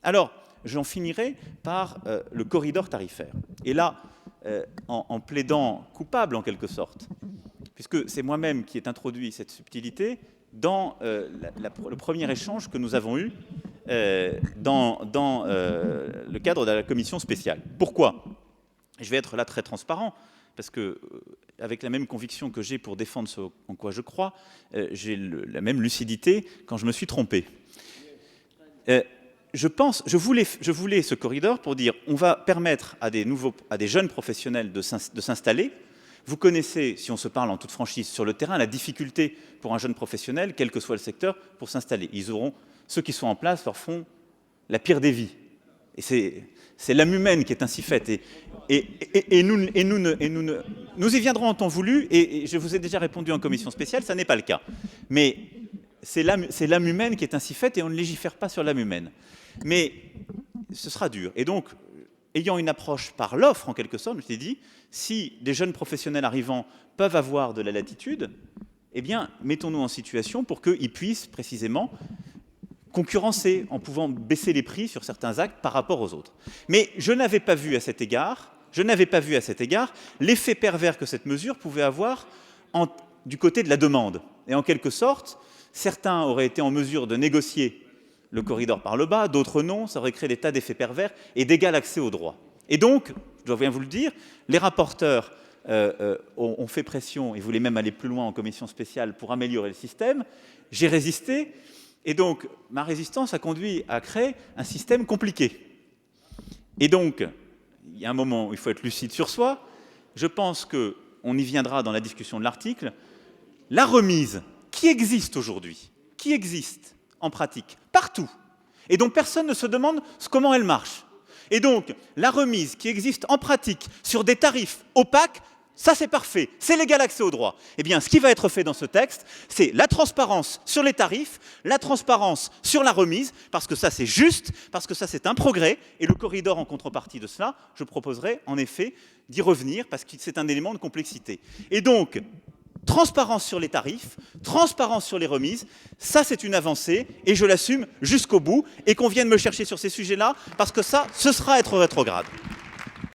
Alors, j'en finirai par le corridor tarifaire. Et là, en plaidant coupable en quelque sorte, puisque c'est moi-même qui ai introduit cette subtilité dans le premier échange que nous avons eu dans le cadre de la commission spéciale. Pourquoi ? Je vais être là très transparent, parce que, avec la même conviction que j'ai pour défendre ce en quoi je crois, j'ai la même lucidité quand je me suis trompé. Je voulais ce corridor pour dire on va permettre à des jeunes professionnels de s'installer. Vous connaissez, si on se parle en toute franchise sur le terrain, la difficulté pour un jeune professionnel, quel que soit le secteur, pour s'installer. Ceux qui sont en place leur font la pire des vies. Et c'est l'âme humaine qui est ainsi faite. Et nous y viendrons en temps voulu, et je vous ai déjà répondu en commission spéciale, ça n'est pas le cas. Mais c'est l'âme humaine qui est ainsi faite, et on ne légifère pas sur l'âme humaine. Mais ce sera dur. Et donc, ayant une approche par l'offre, en quelque sorte, je me suis dit, si des jeunes professionnels arrivants peuvent avoir de la latitude, eh bien, mettons-nous en situation pour qu'ils puissent précisément concurrencer en pouvant baisser les prix sur certains actes par rapport aux autres. Mais je n'avais pas vu à cet égard l'effet pervers que cette mesure pouvait avoir du côté de la demande. Et en quelque sorte, certains auraient été en mesure de négocier le corridor par le bas, d'autres non, ça aurait créé des tas d'effets pervers et d'égal accès aux droits. Et donc, je dois bien vous le dire, les rapporteurs ont fait pression et voulaient même aller plus loin en commission spéciale pour améliorer le système. J'ai résisté, et donc ma résistance a conduit à créer un système compliqué. Et donc, il y a un moment où il faut être lucide sur soi. Je pense qu'on y viendra dans la discussion de l'article. La remise qui existe aujourd'hui, qui existe en pratique, partout, et dont personne ne se demande comment elle marche. Et donc, la remise qui existe en pratique sur des tarifs opaques, ça c'est parfait, c'est l'égal accès aux droits. Eh bien, ce qui va être fait dans ce texte, c'est la transparence sur les tarifs, la transparence sur la remise, parce que ça c'est juste, parce que ça c'est un progrès, et le corridor en contrepartie de cela, je proposerai en effet d'y revenir, parce que c'est un élément de complexité. Et donc, transparence sur les tarifs, transparence sur les remises, ça c'est une avancée et je l'assume jusqu'au bout et qu'on vienne me chercher sur ces sujets-là parce que ça, ce sera être rétrograde.